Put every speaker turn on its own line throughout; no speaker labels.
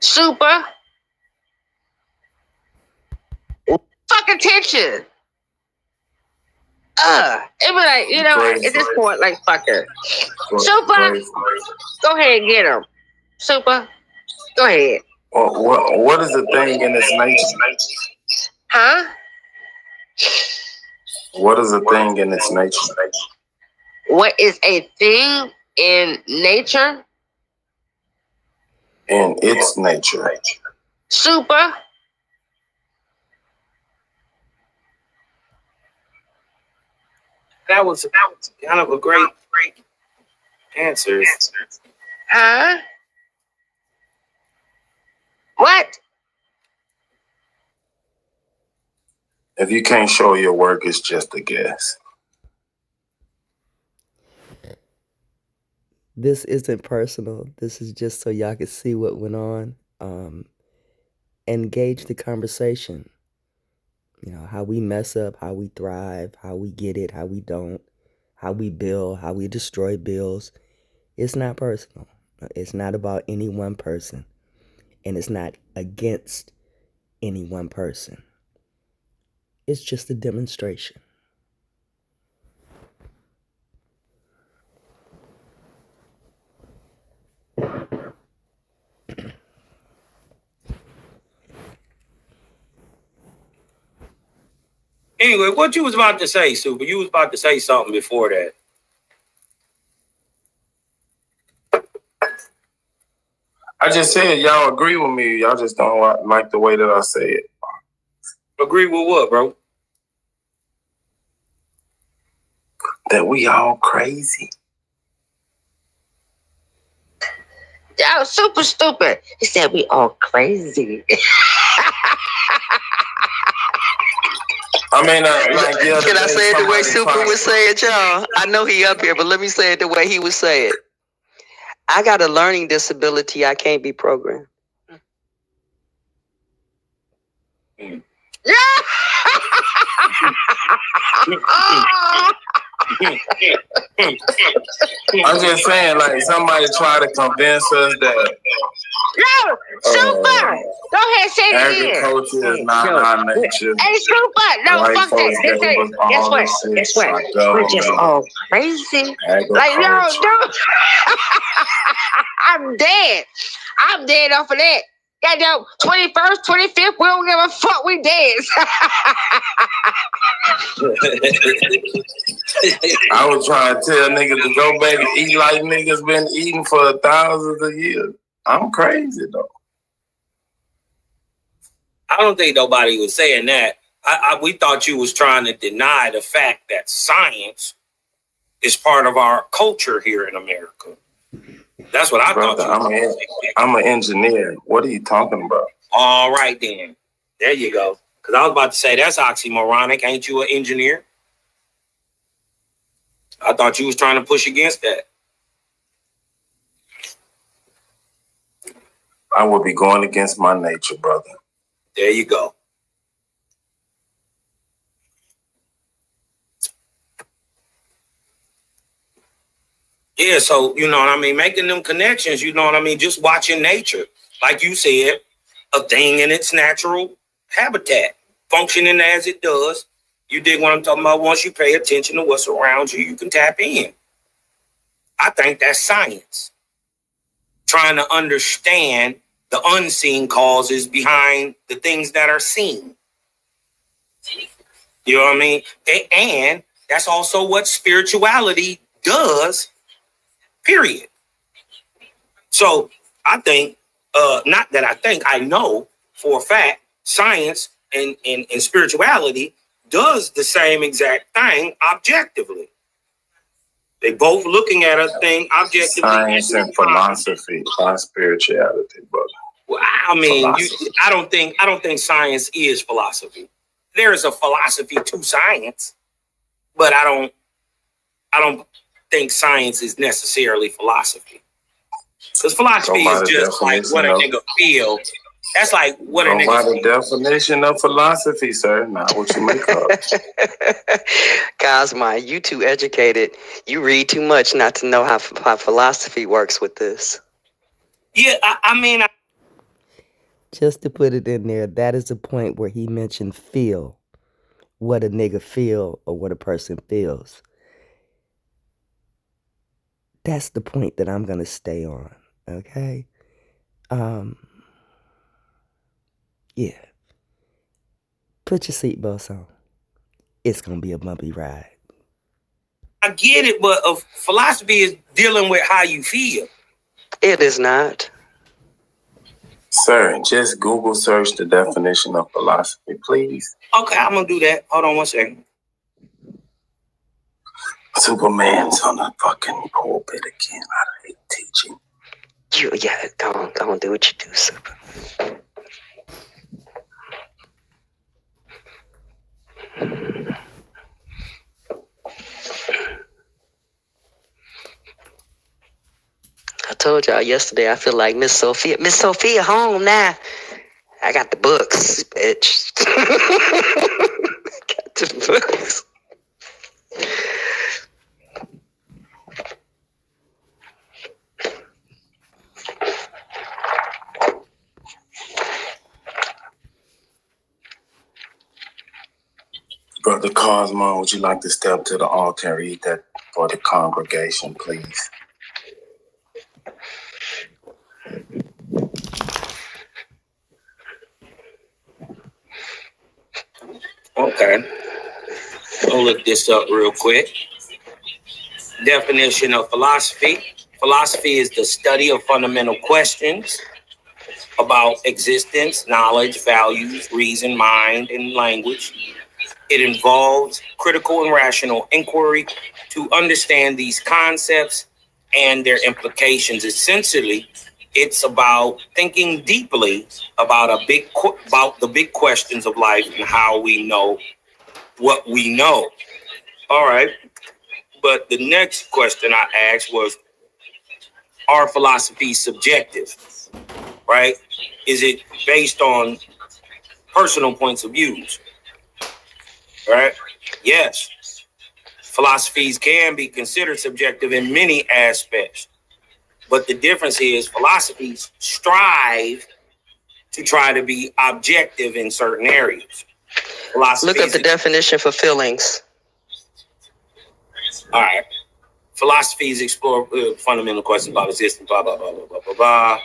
Super. Fuck attention. It be like, you know, at this point, like, fuck it. Super, go ahead and get him. Super, go ahead.
What is the thing in its nature?
Huh?
What is a thing in its nature?
What is a thing in nature?
In its nature.
Super.
That was kind of a great answer.
Huh? What?
If you can't show your work, it's just a guess.
This isn't personal. This is just so y'all can see what went on. Engage the conversation. You know, how we mess up, how we thrive, how we get it, how we don't, how we build, how we destroy bills. It's not personal. It's not about any one person. And it's not against any one person. It's just a demonstration.
Anyway, what you was about to say, Super? You was about to say something before that.
I just said y'all agree with me. Y'all just don't like the way that I say it.
Agree with what, bro?
That we all crazy.
Y'all super stupid. He said we all crazy.
I mean,
can I say it the way Super would say it, y'all? I know he up here, but let me say it the way he would say it. I got a learning disability. I can't be programmed.
I'm just saying, like, somebody try to convince us that
Super. Go ahead, say it again.
Agriculture is not our nature.
Hey, Super. No, fuck that. Guess what? We're just all crazy. Like, no. I'm dead. I'm dead off of that. Goddamn, 21st, 25th, we don't give a fuck, we dead.
I was trying to tell niggas to go back and eat like niggas been eating for thousands of years. I'm crazy, though.
I don't think nobody was saying that. We thought you was trying to deny the fact that science is part of our culture here in America. That's what I thought.
I'm an engineer. What are you talking about?
All right, then. There you go. Because I was about to say, that's oxymoronic. Ain't you an engineer? I thought you was trying to push against that.
I would be going against my nature, brother.
There you go. Yeah, so, you know what I mean? Making them connections, you know what I mean? Just watching nature. Like you said, a thing in its natural habitat, functioning as it does. You dig what I'm talking about? Once you pay attention to what's around you, you can tap in. I think that's science. Trying to understand the unseen causes behind the things that are seen. You know what I mean? And that's also what spirituality does, period. So I think, not that I think, I know for a fact, science and spirituality does the same exact thing objectively. They both looking at a thing objectively.
Science and philosophy, not spirituality, brother.
Well, I mean, I don't think science is philosophy. There is a philosophy to science, but I don't think science is necessarily philosophy. Because philosophy is just like what a nigga feel. That's like what a nigga feel.
The definition of philosophy, sir, not what you make up.
Cosma, you too educated. You read too much not to know how philosophy works with this.
Yeah, I mean...
Just to put it in there, that is the point where he mentioned feel. What a nigga feel or what a person feels. That's the point that I'm going to stay on, okay? Yeah. Put your seatbelts on. It's going to be a bumpy ride.
I get it, but philosophy is dealing with how you feel.
It is not.
Sir, just Google search the definition of philosophy, please.
Okay, I'm going to do that. Hold on one second.
Superman's on the fucking pulpit again. I hate teaching.
Go on, do what you do, Super. I told y'all yesterday I feel like Miss Sophia. Miss Sophia home now. I got the books, bitch. Got the books.
Brother Cosmo, would you like to step to the altar and read that for the congregation, please?
Okay. I'll look this up real quick. Definition of philosophy. Philosophy is the study of fundamental questions about existence, knowledge, values, reason, mind, and language. It involves critical and rational inquiry to understand these concepts and their implications. Essentially, it's about thinking deeply about the big questions of life and how we know what we know. All right. But the next question I asked was, are philosophies subjective? Right? Is it based on personal points of views? Right? Yes. Philosophies can be considered subjective in many aspects. But the difference is philosophies strive to try to be objective in certain areas.
Look up the definition for feelings.
All right. Philosophies explore fundamental questions about existence, blah, blah, blah, blah, blah, blah, blah.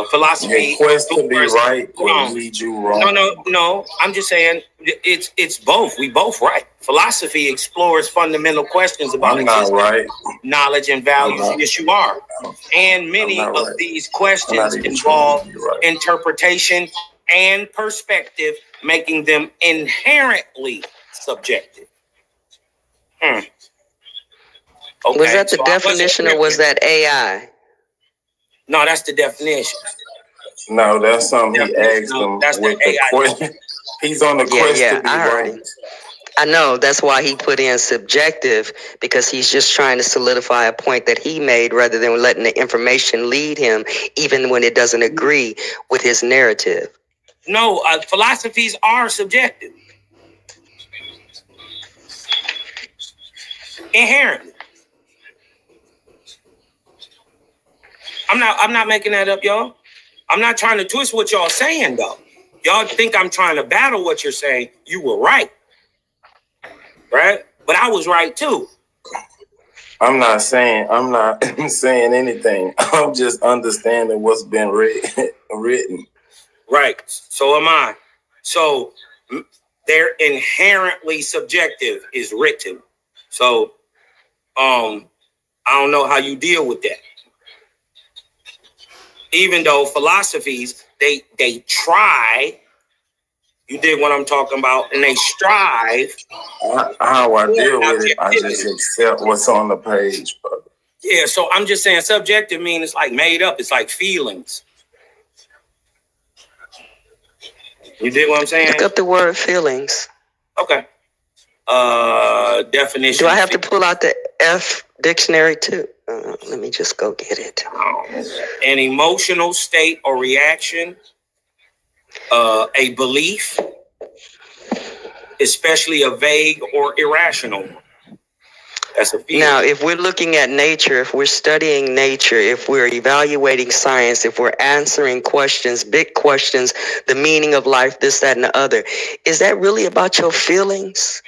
Philosophy.
Quest to be right will lead you wrong.
No. I'm just saying it's both. We both right. Philosophy explores fundamental questions about existence,
right.
knowledge, and values. Yes, you are. And many of these questions involve interpretation and perspective, making them inherently subjective. Okay,
was that the definition or was that AI?
No, that's the definition.
No, that's something he asked him with the question. He's on the quest to be right.
I know, that's why he put in subjective, because he's just trying to solidify a point that he made rather than letting the information lead him, even when it doesn't agree with his narrative.
No, philosophies are subjective. Inherently. I'm not making that up, y'all. I'm not trying to twist what y'all saying, though. Y'all think I'm trying to battle what you're saying. You were right. Right? But I was right, too.
I'm not saying anything. I'm just understanding what's been written.
Right. So am I. So they're inherently subjective is written. So I don't know how you deal with that. Even though philosophies, they try, you dig what I'm talking about, and they strive.
How I deal with it, I just accept what's on the page, brother.
Yeah, so I'm just saying subjective means it's like made up. It's like feelings. You dig what I'm saying?
Look up the word feelings.
Okay. Definition.
Do I have to pull out the F dictionary too? Let me just go get it.
An emotional state or reaction, a belief, especially a vague or irrational one. That's a feeling.
Now, if we're looking at nature, if we're studying nature, if we're evaluating science, if we're answering questions, big questions, the meaning of life, this, that, and the other, is that really about your feelings?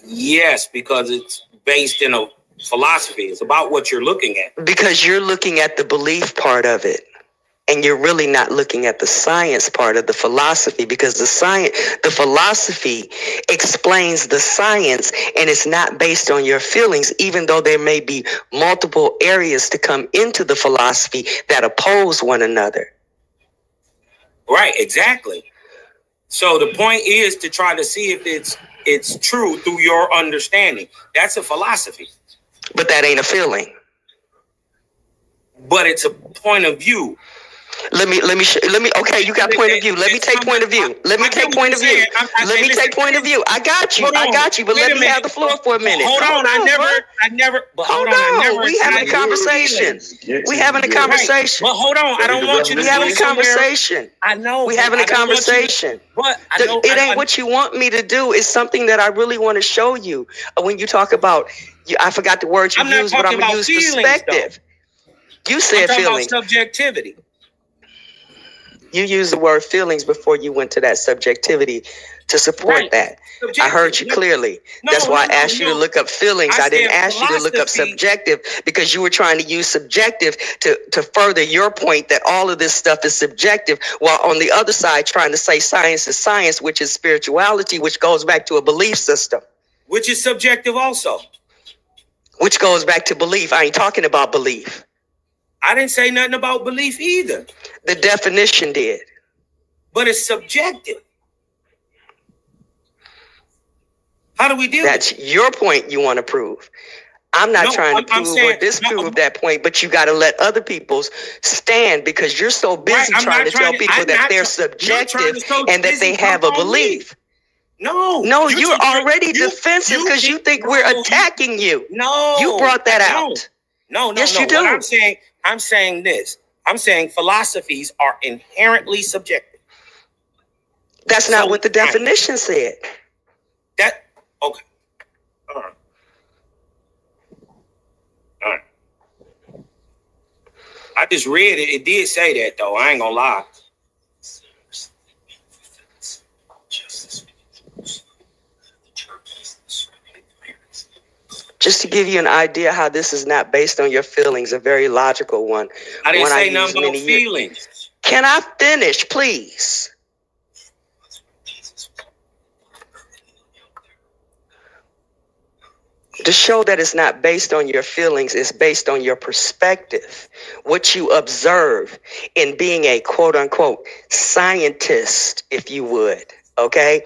Yes, because it's based in a philosophy. It's about what you're looking at.
Because you're looking at the belief part of it. And you're really not looking at the science part of the philosophy, because the philosophy explains the science, and it's not based on your feelings, even though there may be multiple areas to come into the philosophy that oppose one another.
Right, exactly. So the point is to try to see if it's true through your understanding. That's a philosophy.
But that ain't a feeling.
But it's a point of view.
Okay, you got point of view. Let me take point of view. Let me take point of view. Let me take point of view. I got you. But let me have the floor for a minute.
Hold on.
We having a conversation. We having a conversation.
But hold on. I don't want you to
We having a conversation.
I know.
We having a conversation.
But
it ain't what you want me to do. It's something that I really want to show you. When you talk about, I forgot the word you used, but I'm gonna use perspective. You said feelings.
About subjectivity.
You used the word feelings before you went to that subjectivity to support that. I heard you clearly. That's why I asked you to look up feelings. I didn't ask you to look up subjective, because you were trying to use subjective to further your point that all of this stuff is subjective, while on the other side trying to say science is science, which is spirituality, which goes back to a belief system.
Which is subjective also.
Which goes back to belief. I ain't talking about belief.
I didn't say nothing about belief either.
The definition did.
But it's subjective. How do we deal with it?
That's your point you want to prove. I'm not trying to prove or disprove that point, but you got to let other people's stand, because you're so busy trying to tell people that they're subjective and that they have a belief.
No,
you're already defensive because you think we're attacking you.
No,
you brought that out.
No.
Yes, you do.
What I'm saying this. I'm saying philosophies are inherently subjective.
That's not what the definition said.
Okay. All right. I just read it. It did say that, though. I ain't gonna lie.
Just to give you an idea how this is not based on your feelings, a very logical one.
I didn't say nothing about feelings.
Can I finish, please? To show that it's not based on your feelings, it's based on your perspective, what you observe in being a quote unquote scientist, if you would, okay?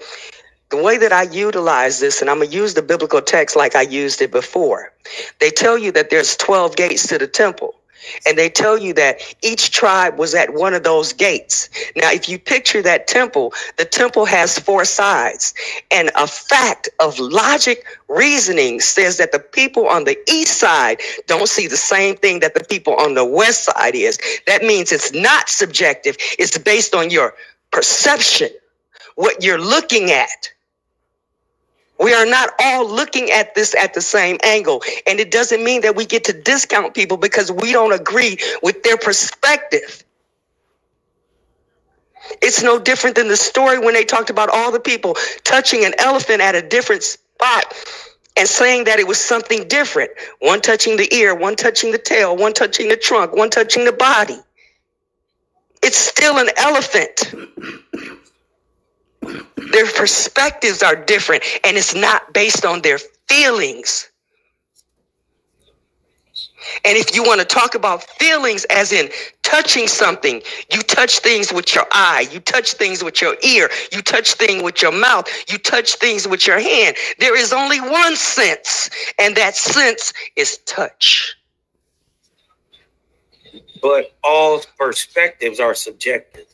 The way that I utilize this, and I'm going to use the biblical text like I used it before. They tell you that there's 12 gates to the temple. And they tell you that each tribe was at one of those gates. Now, if you picture that temple, the temple has 4 sides. And a fact of logic reasoning says that the people on the east side don't see the same thing that the people on the west side is. That means it's not subjective. It's based on your perception, what you're looking at. We are not all looking at this at the same angle. And it doesn't mean that we get to discount people because we don't agree with their perspective. It's no different than the story when they talked about all the people touching an elephant at a different spot and saying that it was something different. One touching the ear, one touching the tail, one touching the trunk, one touching the body. It's still an elephant. Their perspectives are different, and it's not based on their feelings. And if you want to talk about feelings as in touching something, you touch things with your eye, you touch things with your ear, you touch things with your mouth, you touch things with your hand. There is only one sense, and that sense is touch.
But all perspectives are subjective.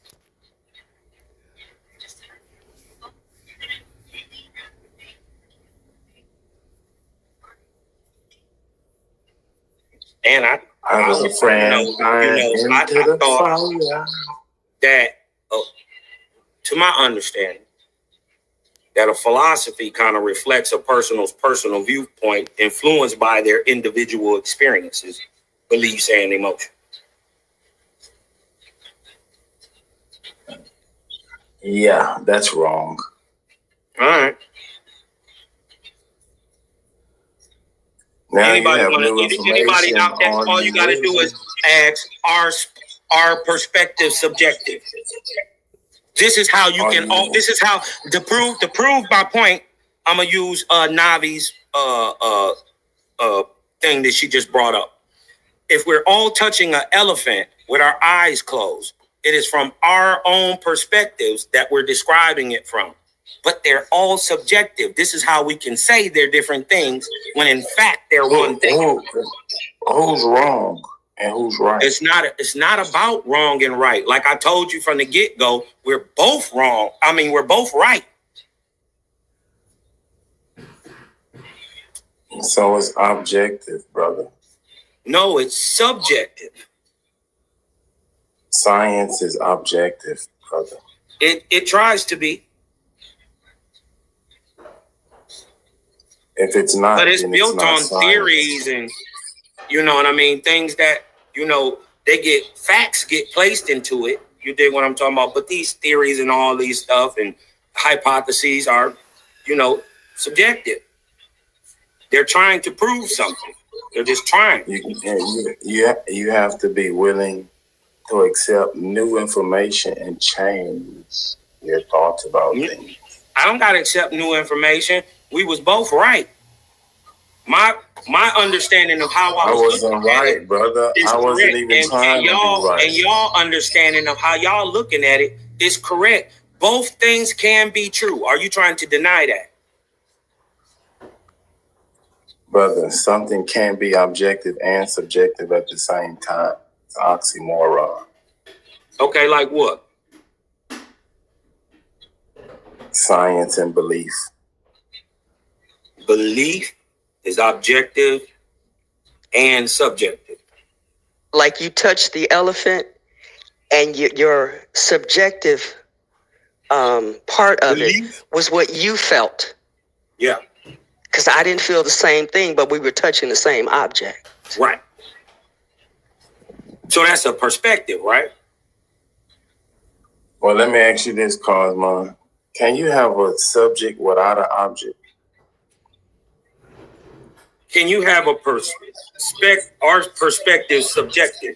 And I
was a friend.
I thought that, to my understanding, that a philosophy kind of reflects a person's personal viewpoint influenced by their individual experiences, beliefs, and emotions.
Yeah, that's wrong.
All right.
Now
Anybody out there, all you got to do is ask, our perspective subjective? This is how you can. This is how to prove my point. I'm gonna use Navi's thing that she just brought up. If we're all touching an elephant with our eyes closed, it is from our own perspectives that we're describing it from. But they're all subjective. This is how we can say they're different things when in fact they're one thing.
Who's wrong and who's right?
It's not about wrong and right. Like I told you from the get-go, we're both wrong. I mean, we're both right.
So it's objective, brother.
No, it's subjective.
Science is objective, brother.
It tries to be.
If it's not,
but it's built on theories and, you know what I mean, things that, you know, facts get placed into it. You dig what I'm talking about? But these theories and all these stuff and hypotheses are, you know, subjective. They're trying to prove something. They're just trying.
You have to be willing to accept new information and change your thoughts about things.
I don't got to accept new information. We was both right. My understanding of how I
wasn't right, brother. I wasn't even trying to be right.
And y'all understanding of how y'all looking at it is correct. Both things can be true. Are you trying to deny that?
Brother, something can be objective and subjective at the same time. It's an oxymoron.
Okay, like what?
Science and belief.
Belief is objective and subjective.
Like you touched the elephant and your subjective part of it was what you felt.
Yeah.
Because I didn't feel the same thing, but we were touching the same object.
Right. So that's a perspective, right?
Well, let me ask you this, Cosmo. Can you have a subject without an object?
Can you have a our perspective subjective?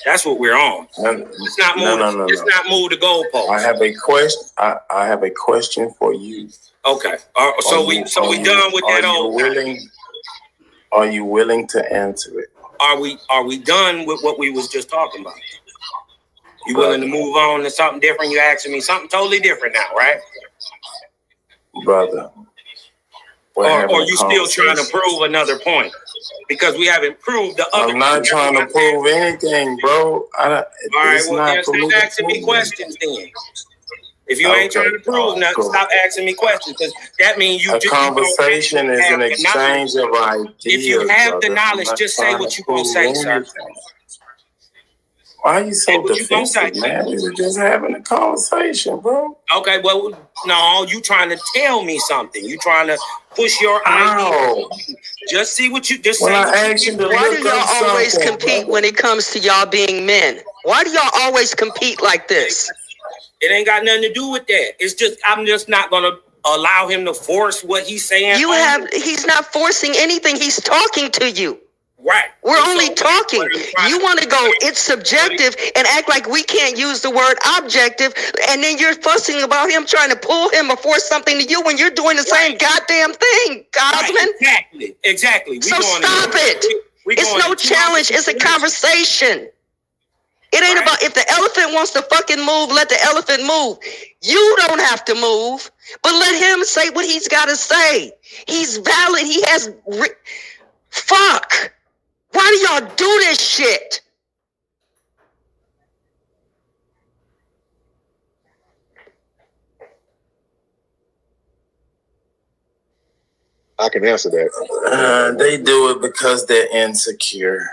That's what we're on. Let's not move the goalpost.
I have a question. I have a question for you.
Okay. So we done with that old.
Are you willing to answer it?
Are we done with what we was just talking about? You willing to move on to something different? You asking me something totally different now, right?
Brother.
Or you still trying to prove another point? Because we haven't proved the other.
I'm not trying to prove anything, bro.
All right, well, then stop asking me questions then. If you ain't trying to prove nothing, stop asking me questions, because that means you.
A conversation is an exchange of ideas.
If you have the knowledge, just say what you gonna say, sir.
Why are you so defensive, man? We were just having a conversation, bro.
Okay, well, no, you trying to tell me something. You trying to push your idea. Just see what you just say.
Why do y'all always compete when it comes to y'all being men? Why do y'all always compete like this?
It ain't got nothing to do with that. It's just I'm just not gonna allow him to force what he's saying.
He's not forcing anything. He's talking to you.
Right.
We're only talking. You want to go, it's subjective, and act like we can't use the word objective, and then you're fussing about him trying to pull him or force something to you when you're doing the same goddamn thing, Cosman.
Right. Exactly.
So stop it. It's no challenge. It's a conversation. It ain't about if the elephant wants to fucking move, let the elephant move. You don't have to move, but let him say what he's got to say. He's valid. He has... Fuck. Why do y'all do this shit?
I can answer that.
They do it because they're insecure.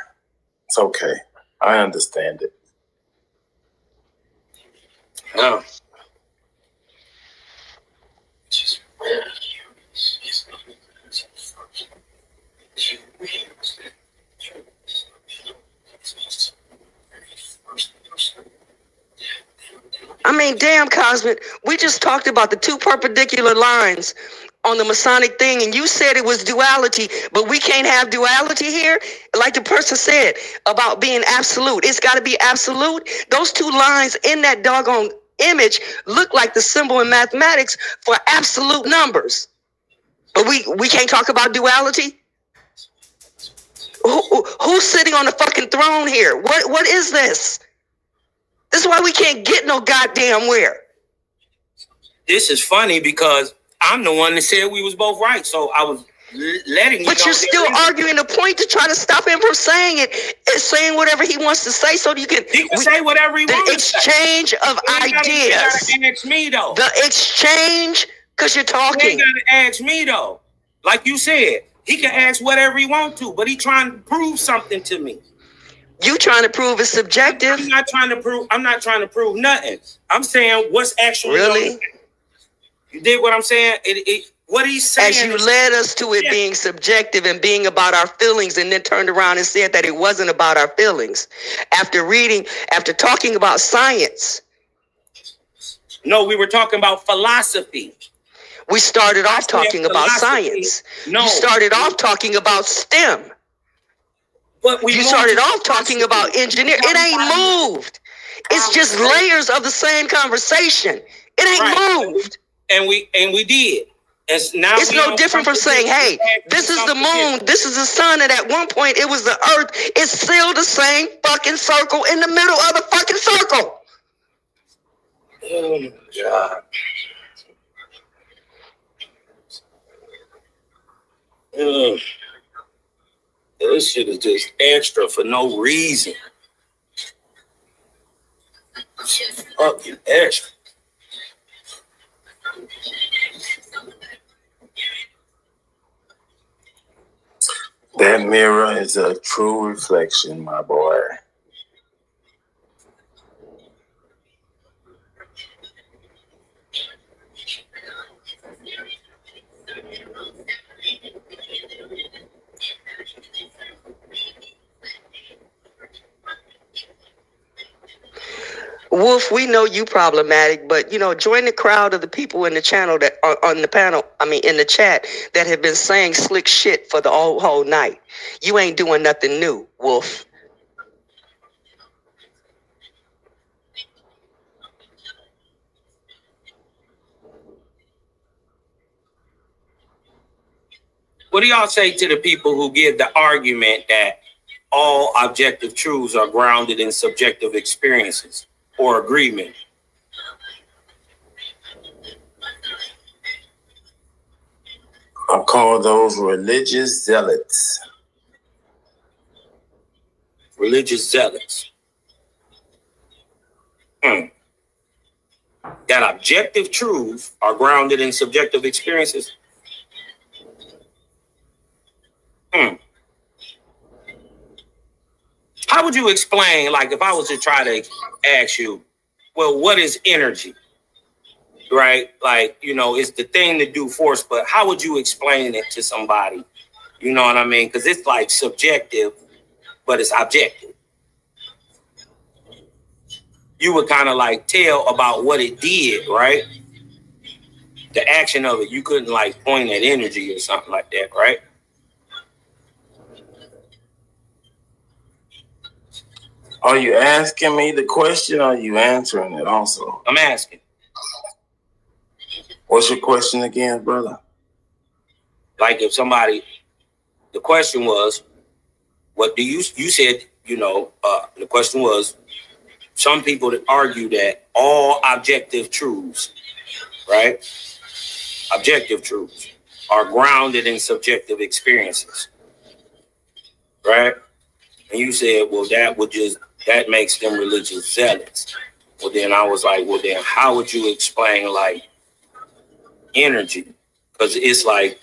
It's okay. I understand it.
Oh.
I mean, damn, Cosmic, we just talked about the two perpendicular lines on the Masonic thing, and you said it was duality, but we can't have duality here? Like the person said about being absolute. It's got to be absolute. Those two lines in that doggone image look like the symbol in mathematics for absolute numbers. But we can't talk about duality? Who's sitting on the fucking throne here? What is this? This is why we can't get no goddamn where.
This is funny because I'm the one that said we was both right. So I was letting you know.
But you're still arguing the point to try to stop him from saying it and saying whatever he wants to say so you can...
He can say whatever he wants.
The exchange of ideas.
You gotta ask me, though.
The exchange, because you're talking.
You gotta ask me, though. Like you said, he can ask whatever he wants to, but he trying to prove something to me.
You trying to prove it's subjective?
I'm not trying to prove nothing. I'm saying what's actually
really.
You dig what I'm saying? What he's saying.
As you led us to it being subjective and being about our feelings, and then turned around and said that it wasn't about our feelings. After talking about science.
No, we were talking about philosophy.
We started off talking about science. No. You started off talking about STEM.
But
you started off talking about engineering. It ain't moved. It's just layers of the same conversation. It ain't moved.
And we did. And now
it's no different from saying, hey, this is the moon, this is the sun, and at one point it was the earth. It's still the same fucking circle in the middle of the fucking circle.
Oh my God. This shit is just extra for no reason. Fucking extra.
That mirror is a true reflection, my boy.
Wolf, we know you problematic, but join the crowd of the people in the channel that are on the panel. In the chat that have been saying slick shit for the whole night. You ain't doing nothing new, Wolf.
What do y'all say to the people who give the argument that all objective truths are grounded in subjective experiences or agreement?
I call those religious zealots.
Religious zealots. That objective truths are grounded in subjective experiences. How would you explain, like, if I was to try to ask you, well, what is energy? Right? Like, it's the thing to do force, but how would you explain it to somebody? You know what I mean? Because it's like subjective, but it's objective. You would kind of like tell about what it did, right? The action of it. You couldn't like point at energy or something like that, right?
Are you asking me the question or are you answering it also?
I'm asking.
What's your question again, brother?
Like if somebody, the question was, what do you said, the question was, some people that argue that all objective truths, right? Objective truths are grounded in subjective experiences, right? And you said, well, that makes them religious zealots. Well, then I was like, well, then how would you explain like energy? Because it's like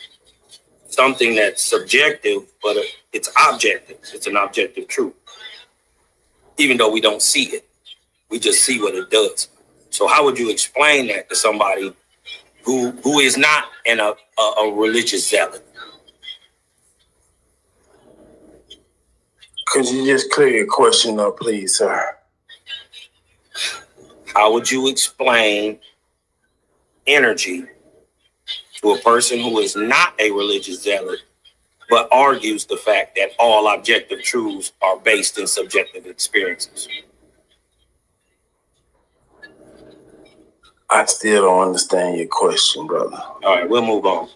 something that's subjective, but it's objective. It's an objective truth. Even though we don't see it, we just see what it does. So how would you explain that to somebody who is not a religious zealot.
Could you just clear your question up, please, sir?
How would you explain energy to a person who is not a religious zealot, but argues the fact that all objective truths are based in subjective experiences?
I still don't understand your question, brother.
All right, we'll move on.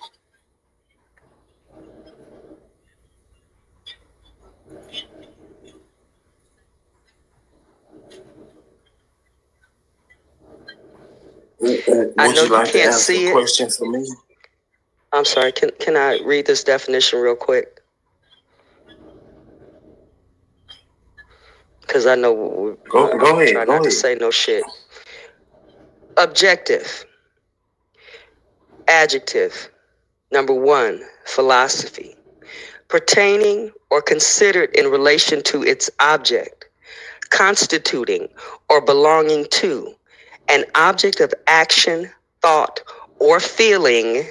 Would you like to answer the question for me?
I'm sorry, can I read this definition real quick? Because I know
Go ahead.
Try not to say no shit. Objective. Adjective. Number 1, philosophy. Pertaining or considered in relation to its object, constituting or belonging to an object of action, thought, or feeling.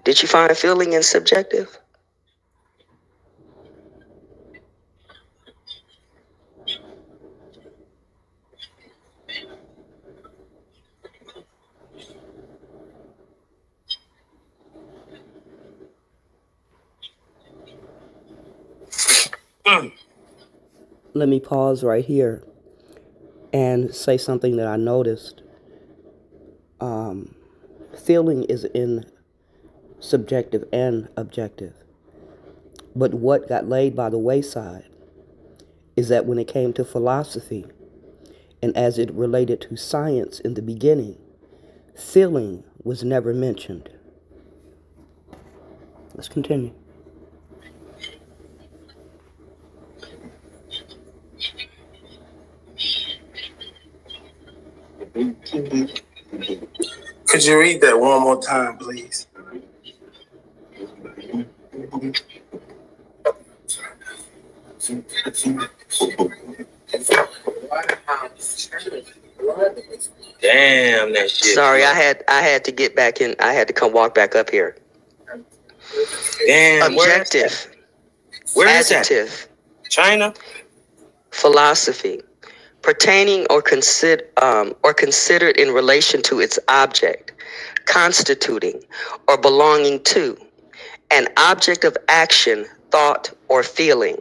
Did you find feeling in subjective?
Let me pause right here and say something that I noticed. Feeling is in subjective and objective. But what got laid by the wayside is that when it came to philosophy, and as it related to science in the beginning, feeling was never mentioned. Let's continue.
Could you read that one more time, please?
Damn, that shit.
Sorry, I had to get back in. I had to walk back up here.
Damn.
Objective.
Where is that?
Adjective.
China?
Philosophy. Pertaining or considered in relation to its object, constituting or belonging to an object of action, thought, or feeling.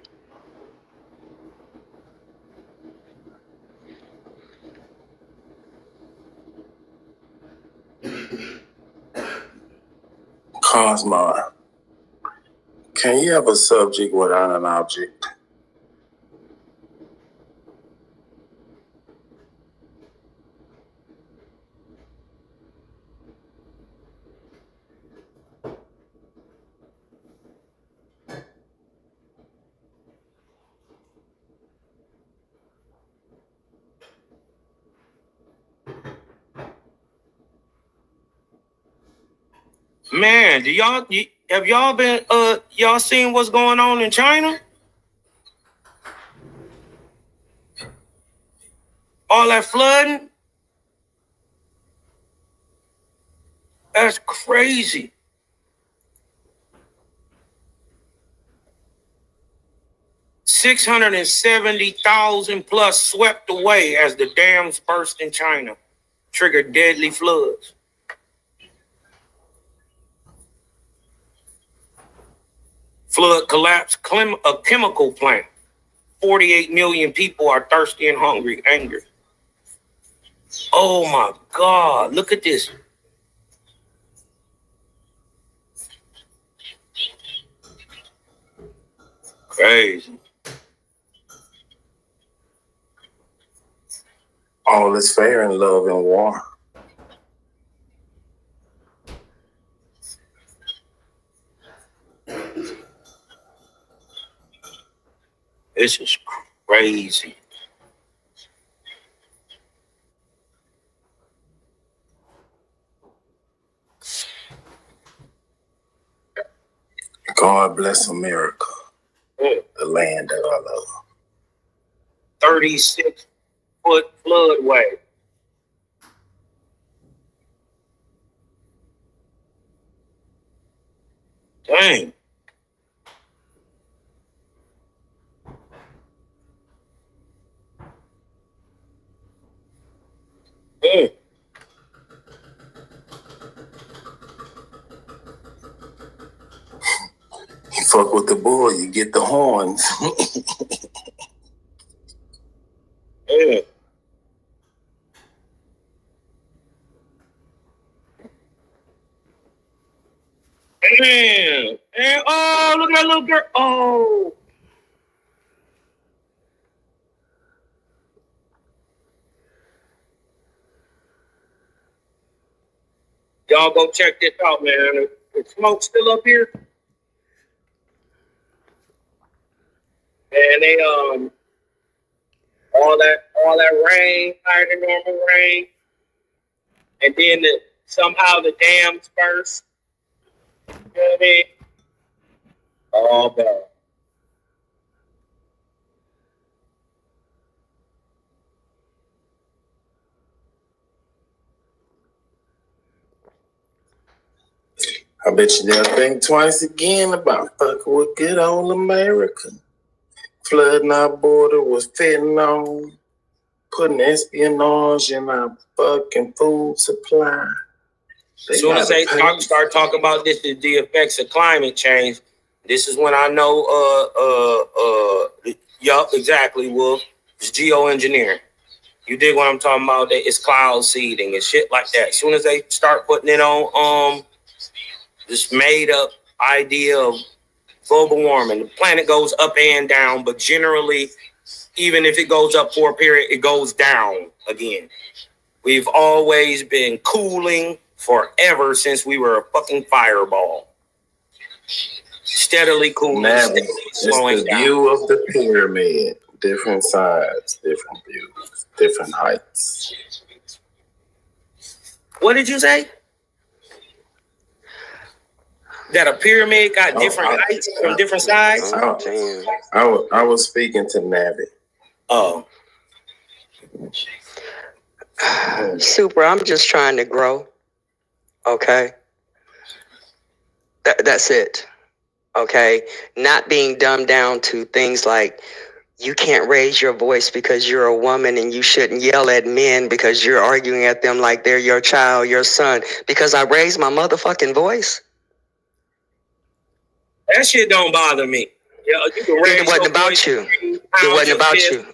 Cosmo, can you have a subject without an object?
Man, have y'all been y'all seen what's going on in China? All that flooding? That's crazy. $670,000 plus swept away as the dams burst in China, triggered deadly floods. Flood collapsed a chemical plant. 48 million people are thirsty and hungry, angry. Oh my God, look at this. Crazy.
All is fair in love and war.
This is crazy.
God bless America, the land that I love.
36-foot flood wave. Dang. Mm.
You fuck with the bull, you get the horns.
Yeah. Damn. And, oh, look at that little girl. Oh. Y'all go check this out, man. The smoke's still up here. And they all that rain, higher than normal rain, and then somehow the dams burst. You know what I mean? Oh, bad.
I bet you they'll think twice again about fucking with good old America. Flooding our border with fentanyl, putting espionage in our fucking food supply.
As soon as they start talking about this, the effects of climate change, this is when I know, yup, exactly, Wolf. It's geoengineering. You dig what I'm talking about? It's cloud seeding and shit like that. As soon as they start putting it on, this made up idea of global warming, the planet goes up and down, but generally, even if it goes up for a period, it goes down again. We've always been cooling forever since we were a fucking fireball. Steadily cooling, steadily slowing
it's the
down.
view of the pyramid. Different sides, different views, different heights.
What did you say? That a pyramid got different heights from different sides?
I was speaking to Navi.
Oh.
Super, I'm just trying to grow. Okay. That's it. Okay. Not being dumbed down to things like you can't raise your voice because you're a woman, and you shouldn't yell at men because you're arguing at them like they're your child, your son, because I raised my motherfucking voice.
That shit don't bother me. Yeah, you can raise
It wasn't about
voice,
you. It wasn't about you.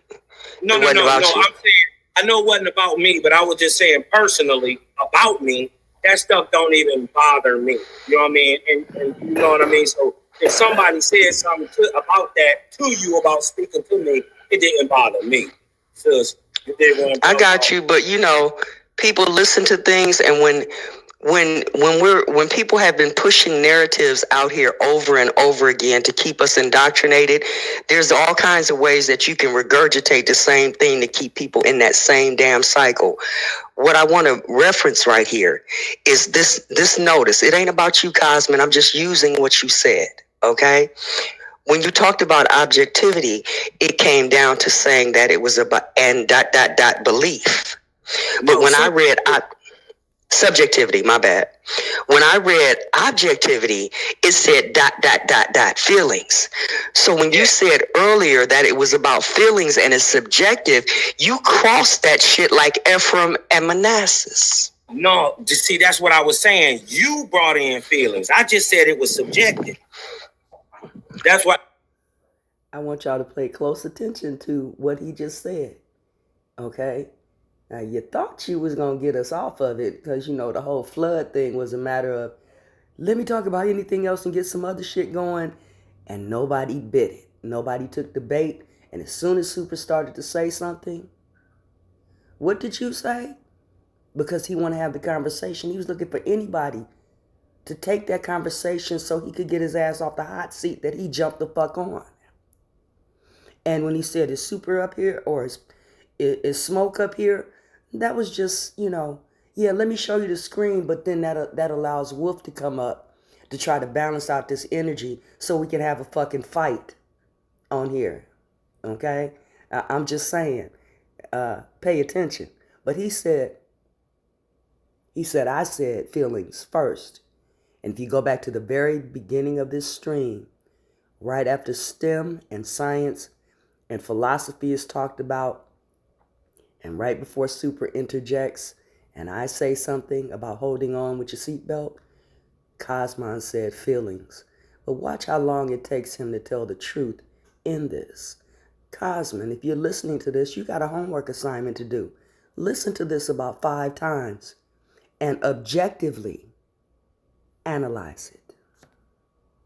No. I'm saying, I know it wasn't about me, but I was just saying personally about me, that stuff don't even bother me. You know what I mean? And you know what I mean? So if somebody said something about that to you, about speaking to me, it didn't bother me. Sis,
I got you, but you know, people listen to things, and when people have been pushing narratives out here over and over again to keep us indoctrinated, there's all kinds of ways that you can regurgitate the same thing to keep people in that same damn cycle. What I want to reference right here is this notice. It ain't about you, Cosmin. I'm just using what you said. Okay. When you talked about objectivity, it came down to saying that it was about and ... belief. But when I read subjectivity, my bad. When I read objectivity, it said ... feelings. So when you said earlier that it was about feelings and it's subjective, you crossed that shit like Ephraim and Manasseh.
No, see, that's what I was saying. You brought in feelings. I just said it was subjective. That's what
I want y'all to pay close attention to what he just said. Okay? Now, you thought you was going to get us off of it because, you know, the whole flood thing was a matter of, let me talk about anything else and get some other shit going. And nobody bit it. Nobody took the bait. And as soon as Super started to say something, what did you say? Because he wanted to have the conversation. He was looking for anybody to take that conversation so he could get his ass off the hot seat that he jumped the fuck on. And when he said, is Super up here or is Smoke up here? That was just, you know, yeah, let me show you the screen, but then that allows Wolf to come up to try to balance out this energy so we can have a fucking fight on here. Okay? I'm just saying, pay attention. But he said, I said feelings first. And if you go back to the very beginning of this stream, right after STEM and science and philosophy is talked about, and right before Super interjects, and I say something about holding on with your seatbelt, Cosmon said feelings. But watch how long it takes him to tell the truth in this. Cosmon, if you're listening to this, you got a homework assignment to do. Listen to this about 5 times and objectively analyze it.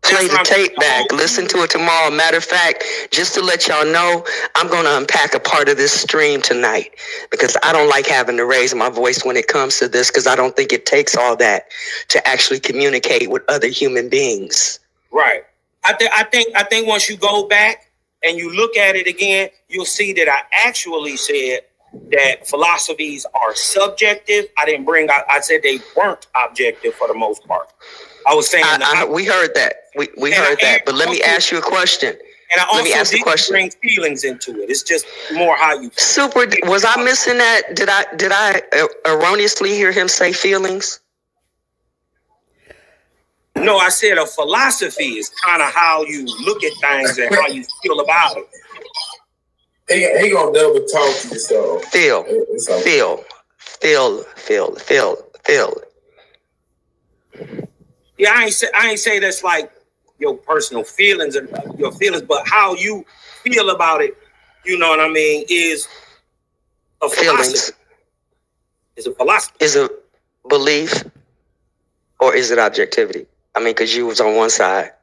Play the tape back. Listen to it tomorrow. Matter of fact, just to let y'all know, I'm going to unpack a part of this stream tonight because I don't like having to raise my voice when it comes to this because I don't think it takes all that to actually communicate with other human beings.
Right. I think once you go back and you look at it again, you'll see that I actually said that philosophies are subjective. I said they weren't objective for the most part. I was saying
we heard that. We heard that. But let me ask you a question.
And I also didn't bring feelings into it. It's just more how you feel.
Super. Was I missing that? Did I erroneously hear him say feelings?
No, I said a philosophy is kind of how you look at things and how you feel about it.
He gonna double talk to you, so
feel.
Yeah, I ain't say that's like your personal feelings and your feelings, but how you feel about it, you know what I mean, is a philosophy. Is a philosophy.
Is a belief, or is it objectivity? I mean, because you was on one side.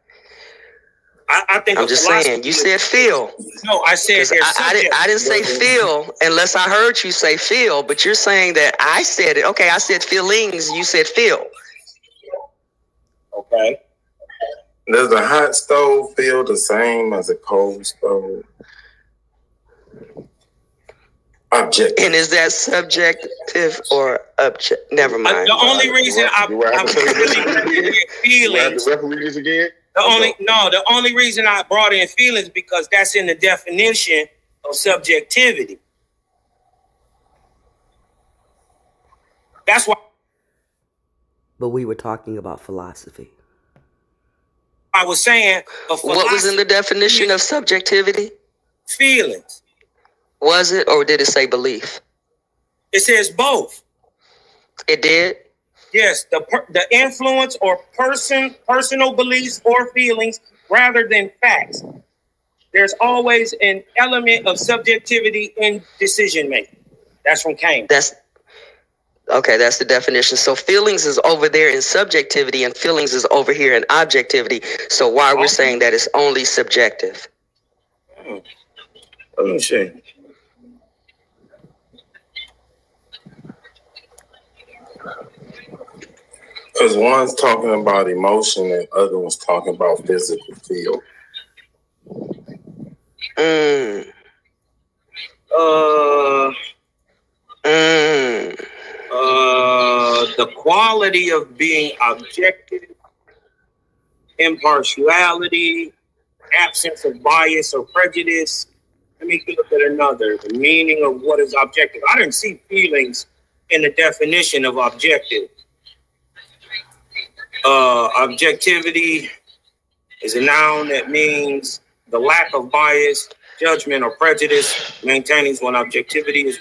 I think
I'm just saying. You said feel.
No, I said
I didn't say feel unless I heard you say feel, but you're saying that I said it. Okay, I said feelings. You said feel.
Okay.
Does a hot stove feel the same as a cold stove? Objective.
And is that subjective or objective? Never mind.
The only reason I'm really feelings.
The referees again.
The only reason I brought in feelings because that's in the definition of subjectivity. That's why.
But we were talking about philosophy.
I was saying
what was in the definition of subjectivity?
Feelings.
Was it, or did it say belief?
It says both.
It did?
Yes, the influence or personal beliefs or feelings rather than facts. There's always an element of subjectivity in decision making. That's from Kane.
That's the definition. So feelings is over there in subjectivity and feelings is over here in objectivity. So why we're saying that it's only subjective?
Let me see. Because one's talking about emotion and other one's talking about physical feel.
The quality of being objective, impartiality, absence of bias or prejudice. Let me look at another. The meaning of what is objective. I didn't see feelings in the definition of objective. Objectivity is a noun that means the lack of bias, judgment, or prejudice. Maintaining when objectivity is.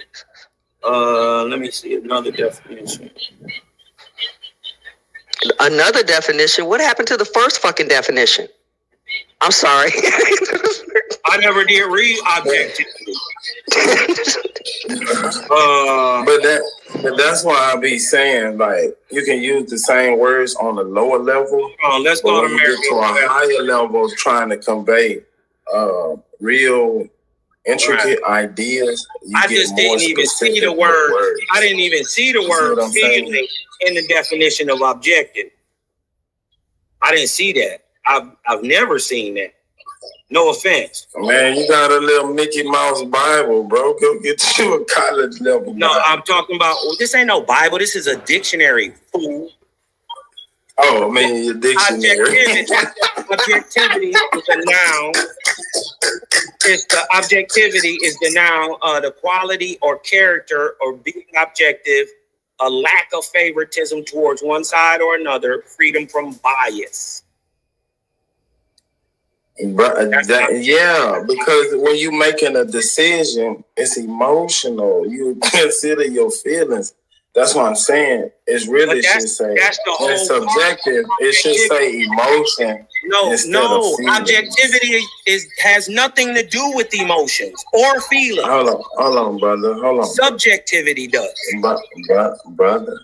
Let me see another definition.
Another definition? What happened to the first fucking definition? I'm sorry.
I never did read objectivity.
But that's why I be saying, like, you can use the same words on a lower level.
Let's go to
America. To a higher level of trying to convey real intricate ideas.
I just didn't even see the word. I didn't even see the word feeling in the definition of objective. I didn't see that. I've never seen that. No offense.
Man, you got a little Mickey Mouse Bible, bro. Go get you a college level.
No, Bible. I'm talking about, this ain't no Bible. This is a dictionary, fool.
Oh, I mean, your dictionary.
Objectivity is a noun. Objectivity is the noun, the quality or character or being objective a lack of favoritism towards one side or another, freedom from bias.
But yeah, because when you're making a decision, it's emotional. You consider your feelings. That's what I'm saying. It's really should say it's subjective. It should say emotion.
No. Objectivity has nothing to do with emotions or feelings.
Hold on, brother. Hold on.
Subjectivity does.
Brother.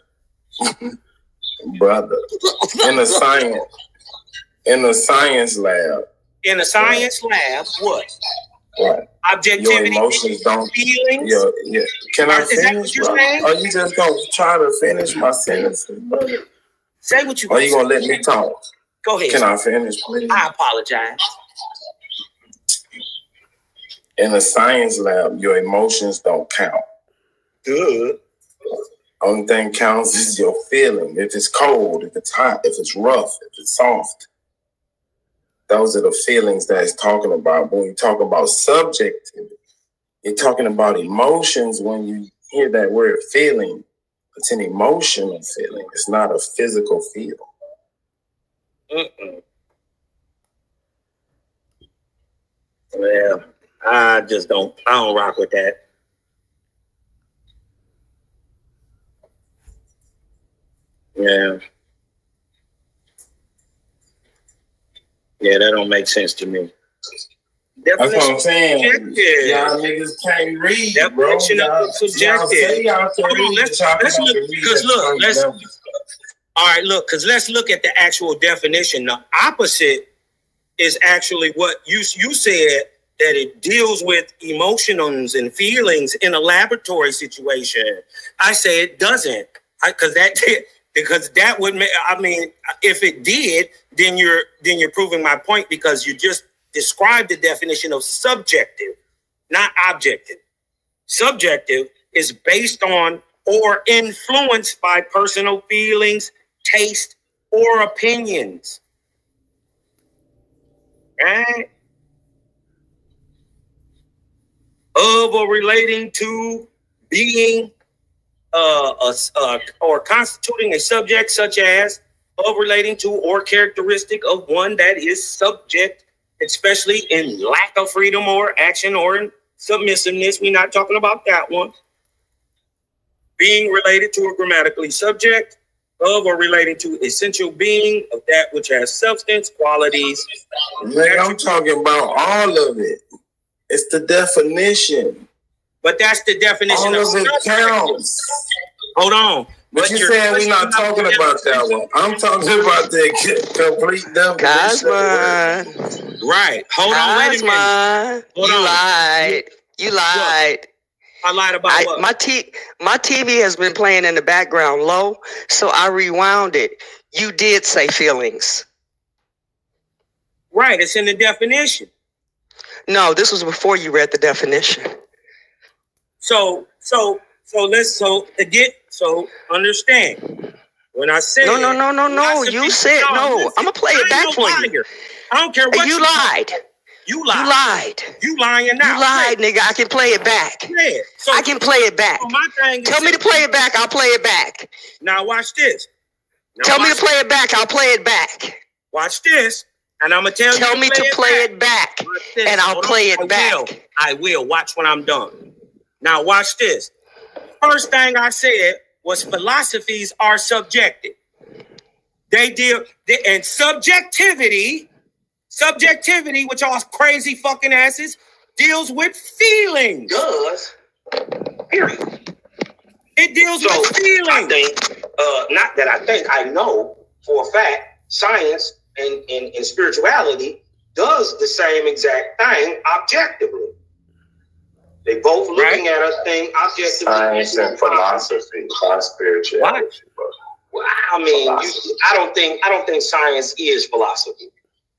Brother. In the science lab.
In a science lab, what?
What?
Objectivity.
Your emotions don't.
Feelings.
Yeah. Can I finish?
Is that what you're saying?
Are you just gonna try to finish my sentences, brother?
Say what you.
Or are you gonna let me talk?
Go ahead.
Can I finish, please?
I apologize.
In a science lab, your emotions don't count.
Good.
Only thing counts is your feeling. If it's cold, if it's hot, if it's rough, if it's soft. Those are the feelings that it's talking about. When you talk about subjectivity, you're talking about emotions. When you hear that word feeling, it's an emotional feeling. It's not a physical feel.
Well, I don't rock with that. Yeah. Yeah, that don't make sense to me.
That's what I'm saying. Y'all niggas can't read, bro.
Y'all subjective. Let's look, because let's look at the actual definition. The opposite is actually what you said, that it deals with emotions and feelings in a laboratory situation. I say it doesn't, because that would make. I mean, if it did, then you're proving my point, because you just described the definition of subjective, not objective. Subjective is based on or influenced by personal feelings, taste, or opinions. Right? Of or relating to being or constituting a subject, such as of relating to or characteristic of one that is subject, especially in lack of freedom or action or in submissiveness. We're not talking about that one. Being related to or grammatically subject of or relating to essential being of that which has substance, qualities.
Man, I'm talking about all of it. It's the definition.
But that's the definition
all of it counts.
Hold on.
But you saying we're not talking about that one. I'm talking about the complete definition.
Right. Hold on. Wait a minute.
You lied.
I lied about what?
My TV has been playing in the background low, so I rewound it. You did say feelings.
Right. It's in the definition.
No, this was before you read the definition.
So understand. When I said
no. You said no. I'm gonna play it back for you.
I don't care what
you lied. You lied.
You lying now.
You lied, nigga. I can play it back.
Yeah. So,
I can play it back.
So my thing is,
tell me to play it back. I'll play it back.
Now watch this.
Tell me to play it back. I'll play it back.
Watch this. And I'm gonna tell you.
Tell me to play it back, and I'll play it back.
I will. Watch when I'm done. Now watch this. First thing I said was philosophies are subjective. And subjectivity, which are crazy fucking asses, deals with feelings. Period. It deals with feelings. I think, I know for a fact, science and spirituality does the same exact thing objectively. They both looking at a thing objectively.
Science and philosophy, not spirituality.
Well, I mean, I don't think science is philosophy.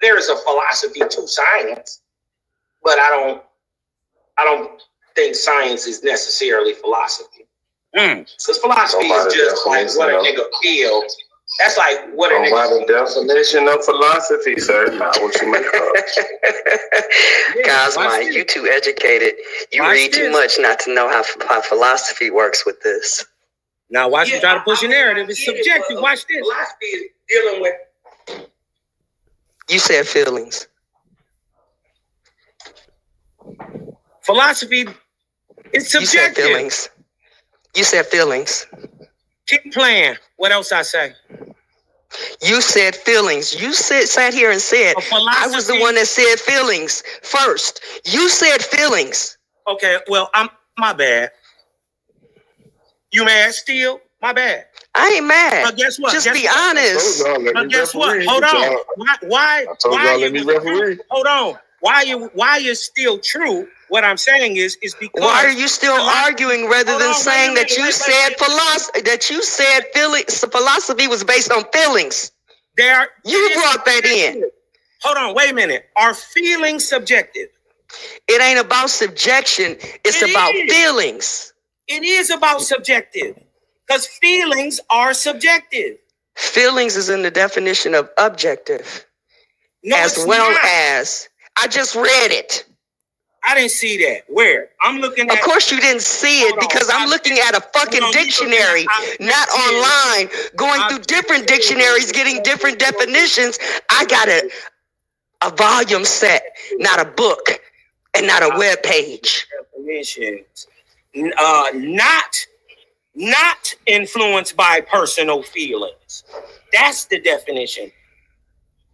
There is a philosophy to science, but I don't think science is necessarily philosophy. Because philosophy is just like what a nigga feels. That's like what a nigga.
By the definition of philosophy, sir, not what you make of.
Cosmo, you too educated. You read too much not to know how philosophy works with this.
Now watch you try to push a narrative. It's subjective. Watch this.
Philosophy is dealing with. You said feelings.
Philosophy is subjective.
You said feelings. You said feelings.
Keep playing. What else I say?
You said feelings. You sat here and said I was the one that said feelings first. You said feelings.
Okay, well, my bad. You mad still? My bad.
I ain't mad.
But guess what?
Just be honest.
But guess what? Hold on. Why hold on. Why is still true? What I'm saying is because
why are you still arguing rather than saying that you said philosophy? That you said philosophy was based on feelings. You brought that in.
Hold on, wait a minute. Are feelings subjective?
It ain't about subjection. It's about feelings.
It is about subjective because feelings are subjective.
Feelings is in the definition of objective, as well as I just read it.
I didn't see that. Where? I'm looking at.
Of course you didn't see it because I'm looking at a fucking dictionary, not online, going through different dictionaries, getting different definitions. I got a volume set, not a book, and not a web page.
Definitions. Not influenced by personal feelings. That's the definition.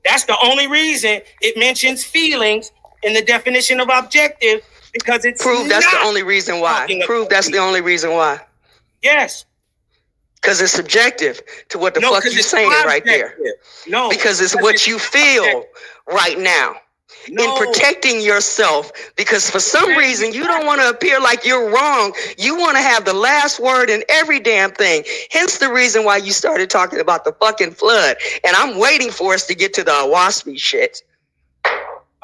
That's the only reason it mentions feelings in the definition of objective, because it's
prove that's the only reason why. Prove that's the only reason why.
Yes.
Because it's subjective to what the fuck you're saying right there.
No.
Because it's what you feel right now. In protecting yourself, because for some reason you don't want to appear like you're wrong. You want to have the last word in every damn thing. Hence the reason why you started talking about the fucking flood. And I'm waiting for us to get to the Awaspy shit.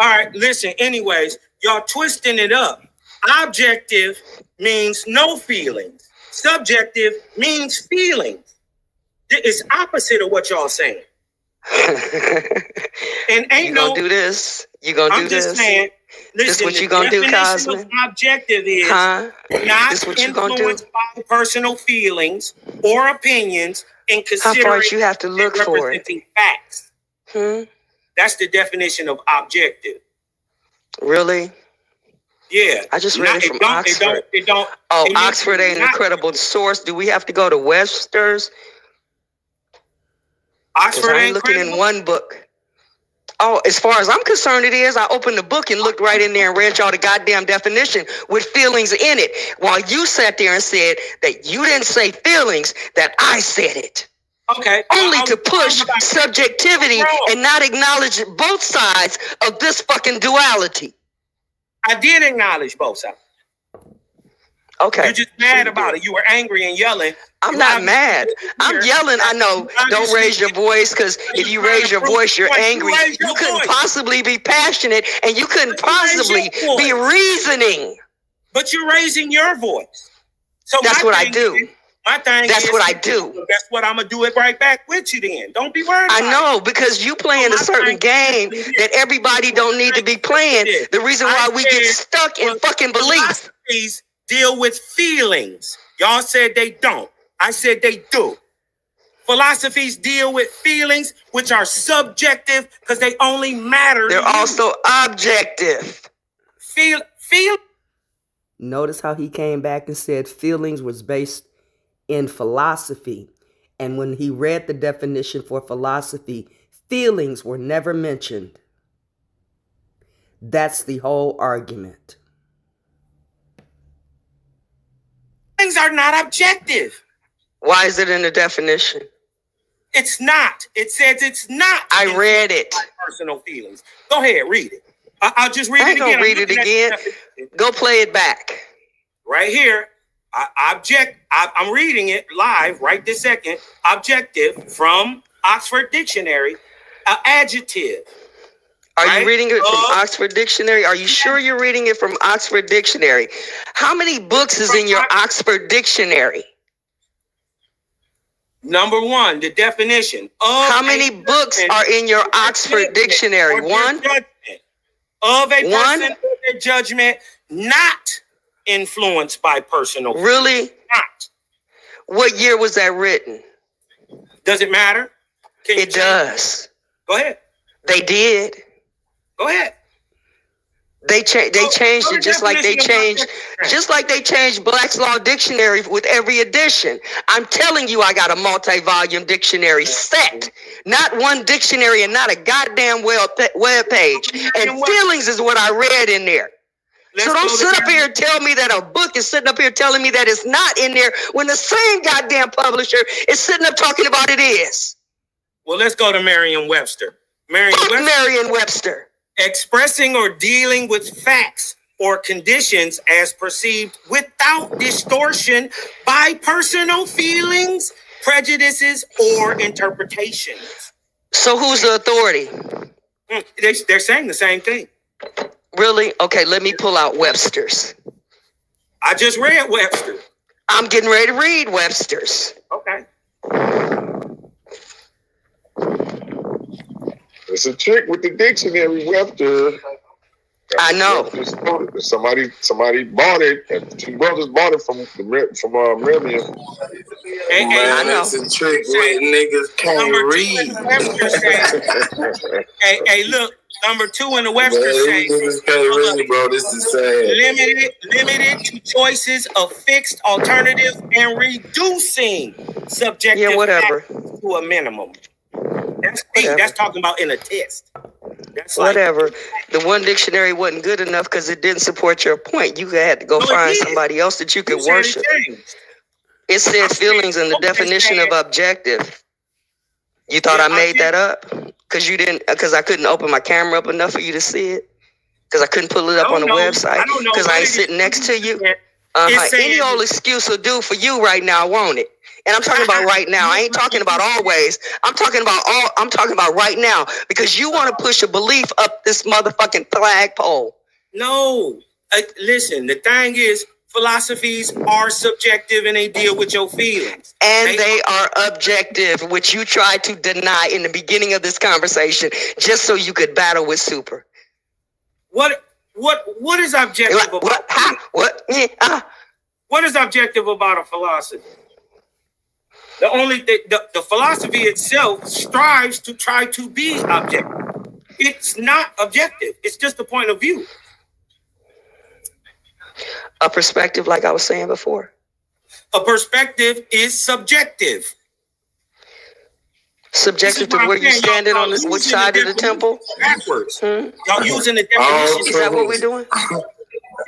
All right, listen, anyways, y'all twisting it up. Objective means no feelings. Subjective means feelings. It's opposite of what y'all saying. And ain't
you gonna do this? You gonna do this? I'm just saying. Listen, this what you gonna do, Cosman?
Objective is not influenced by personal feelings or opinions in considering
how far you have to look for it.
Facts. That's the definition of objective.
Really?
Yeah.
I just read it from Oxford. Oxford ain't an incredible source. Do we have to go to Webster's?
Oxford
ain't looking credible? In one book. Oh, as far as I'm concerned, it is. I opened the book and looked right in there and read y'all the goddamn definition with feelings in it. While you sat there and said that you didn't say feelings, that I said it.
Okay.
Only to push subjectivity and not acknowledge both sides of this fucking duality.
I did acknowledge both sides.
Okay.
You're just mad about it. You were angry and yelling.
I'm not mad. I'm yelling. I know. Don't raise your voice, because if you raise your voice, you're angry. You couldn't possibly be passionate, and you couldn't possibly be reasoning.
But you're raising your voice. So
that's what I do.
That's what I do. That's what I'm gonna do it right back with you then. Don't be worried.
I know, because you playing a certain game that everybody don't need to be playing. The reason why we get stuck in fucking belief.
Deal with feelings. Y'all said they don't. I said they do. Philosophies deal with feelings, which are subjective because they only matter.
They're also objective.
Feel.
Notice how he came back and said feelings was based in philosophy. And when he read the definition for philosophy, feelings were never mentioned. That's the whole argument.
Things are not objective.
Why is it in the definition?
It's not. It says it's not.
I read it.
Personal feelings. Go ahead, read it. I'll just read it again.
I ain't gonna read it again. Go play it back.
Right here. I'm reading it live right this second. Objective from Oxford Dictionary. Adjective.
Are you reading it from Oxford Dictionary? Are you sure you're reading it from Oxford Dictionary? How many books is in your Oxford Dictionary?
Number one, the definition.
How many books are in your Oxford Dictionary? One?
Of a person or their judgment, not influenced by personal.
Really?
Not.
What year was that written?
Does it matter?
It does.
Go ahead.
They did.
Go ahead.
They changed it just like they changed Black's Law Dictionary with every edition. I'm telling you, I got a multi-volume dictionary set, not one dictionary and not a goddamn web page. And feelings is what I read in there. So don't sit up here and tell me that a book is sitting up here telling me that it's not in there when the same goddamn publisher is sitting up talking about it is.
Well, let's go to Merriam-Webster.
Merriam-Webster.
Expressing or dealing with facts or conditions as perceived without distortion by personal feelings, prejudices, or interpretations.
So who's the authority?
They're saying the same thing.
Really? Okay, let me pull out Webster's.
I just read Webster.
I'm getting ready to read Webster's.
Okay.
It's a trick with the dictionary, Webster.
I know.
Somebody bought it, and two brothers bought it from Merriam.
Man, that's a trick where niggas can't read.
Hey, look, number 2 in the Webster says,
niggas can't read, bro. This is sad.
Limited to choices of fixed alternatives and reducing subjective
whatever
to a minimum. That's talking about in a test. That's
whatever. The one dictionary wasn't good enough because it didn't support your point. You had to go find somebody else that you could worship. It said feelings in the definition of objective. You thought I made that up? Because I couldn't open my camera up enough for you to see it? Because I couldn't pull it up on the website? Because I ain't sitting next to you? Any old excuse will do for you right now, won't it? And I'm talking about right now. I ain't talking about always. I'm talking about right now, because you want to push a belief up this motherfucking flagpole.
No. Listen, the thing is, philosophies are subjective and they deal with your feelings.
And they are objective, which you tried to deny in the beginning of this conversation just so you could battle with Super.
What is objective about What is objective about a philosophy? The philosophy itself strives to try to be objective. It's not objective. It's just a point of view.
A perspective, like I was saying before.
A perspective is subjective.
Subjective to where you standing on this, which side of the temple?
Backwards. Y'all using the definition.
Is that what we're doing?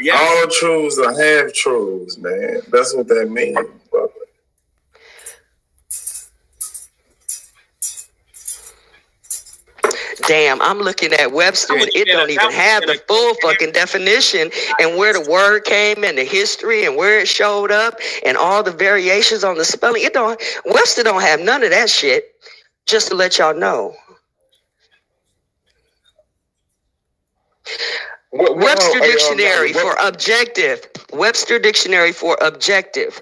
Yes. All truths are half truths, man. That's what that means, brother.
Damn, I'm looking at Webster and it don't even have the full fucking definition and where the word came and the history and where it showed up and all the variations on the spelling. Webster don't have none of that shit, just to let y'all know. Webster Dictionary for objective. Webster Dictionary for objective.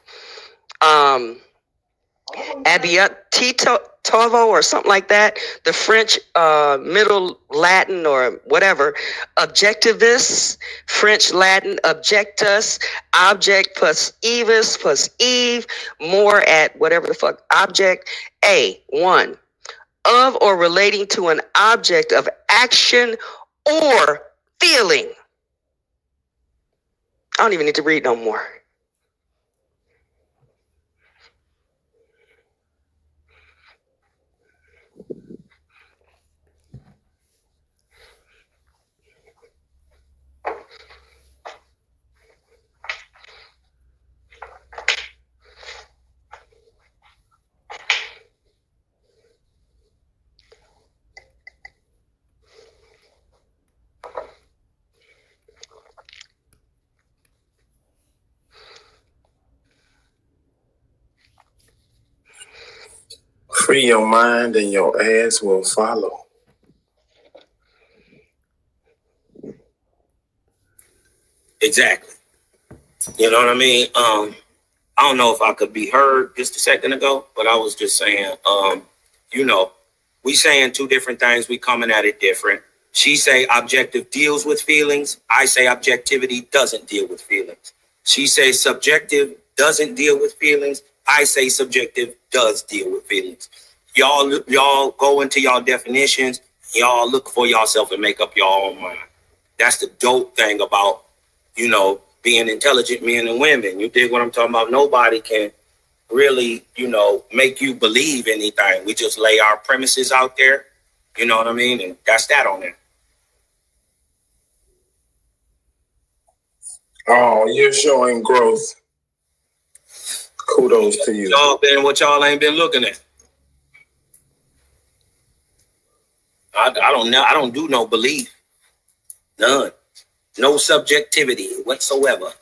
Abiatito or something like that. The French Middle Latin or whatever. Objectivist. French Latin objectus. Object plus evis plus eve. More at whatever the fuck. Object. A1. Of or relating to an object of action or feeling. I don't even need to read no more.
Free your mind and your ass will follow.
Exactly. You know what I mean? I don't know if I could be heard just a second ago, but I was just saying, we saying two different things. We coming at it different. She say objective deals with feelings. I say objectivity doesn't deal with feelings. She say subjective doesn't deal with feelings. I say subjective does deal with feelings. Y'all go into y'all definitions. Y'all look for yourself and make up your own mind. That's the dope thing about, being intelligent men and women. You dig what I'm talking about? Nobody can really, make you believe anything. We just lay our premises out there. You know what I mean? And that's that on there.
Oh, you're showing growth. Kudos to you.
Y'all been what y'all ain't been looking at. I don't know. I don't do no belief. None. No subjectivity whatsoever.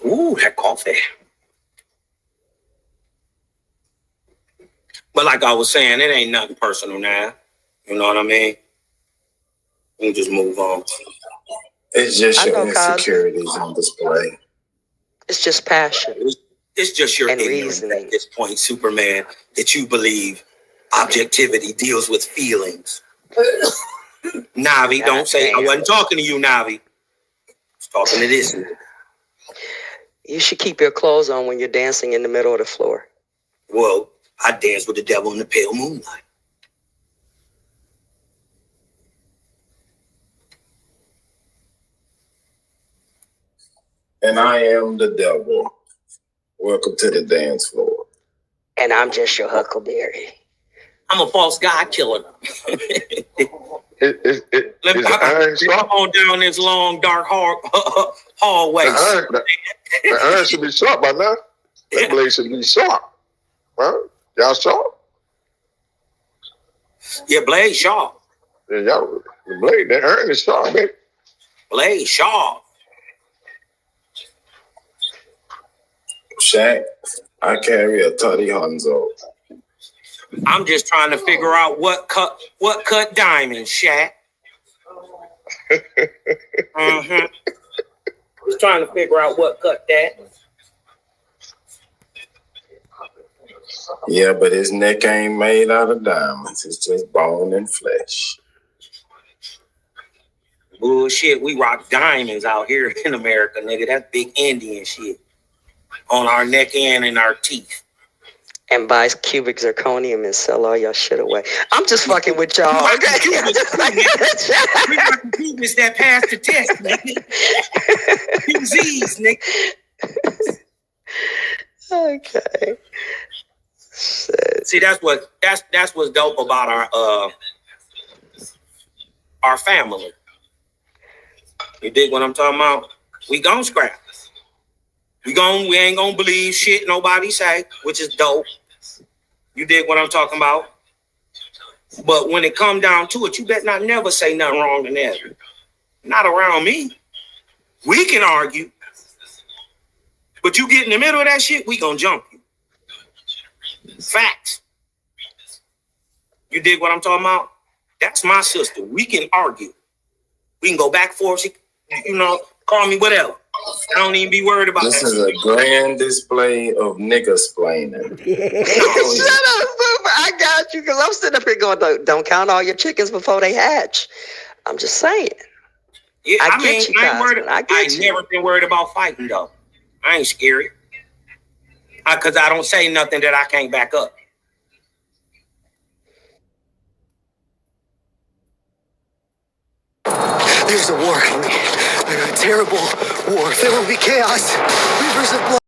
Ooh, that coffee. But like I was saying, it ain't nothing personal now. You know what I mean? We just move on.
It's just your insecurities on display.
It's just passion.
It's just your ignorance at this point, Superman, that you believe objectivity deals with feelings. Navi, don't say I wasn't talking to you, Navi. I was talking to this.
You should keep your clothes on when you're dancing in the middle of the floor.
Well, I dance with the devil in the pale moonlight.
And I am the devil. Welcome to the dance floor.
And I'm just your huckleberry.
I'm a false god killer.
Let me
come on down this long, dark hallway.
The iron should be sharp by now. That blade should be sharp. Huh? Y'all sharp?
Yeah, blade sharp.
Yeah, y'all, the blade, that iron is sharp, baby.
Blade sharp.
Shaq, I carry a Tutty Hanzo.
I'm just trying to figure out what cut diamonds, Shaq. Just trying to figure out what cut that.
Yeah, but his neck ain't made out of diamonds. It's just bone and flesh.
Bullshit, we rock diamonds out here in America, nigga. That's big Indian shit. On our neck and our teeth.
And buy cubic zirconium and sell all your shit away. I'm just fucking with y'all.
We got cubits that pass the test, nigga. QZs, nigga.
Okay. Shit.
See, that's what's dope about our family. You dig what I'm talking about? We gon' scrap. We ain't gonna believe shit nobody say, which is dope. You dig what I'm talking about? But when it come down to it, you bet not never say nothing wrong to that. Not around me. We can argue. But you get in the middle of that shit, we gonna jump you. Facts. You dig what I'm talking about? That's my sister. We can argue. We can go back and forth. Call me whatever. I don't even be worried about
this
that.
This is a grand display of nigga-splaining.
Shut up, Super. I got you, because I'm sitting up here going, don't count all your chickens before they hatch. I'm just saying.
Yeah, I
get you guys.
I ain't never been worried about fighting, though. I ain't scary. Because I don't say nothing that I can't back up.
There's a war coming. A terrible war. There will be chaos. We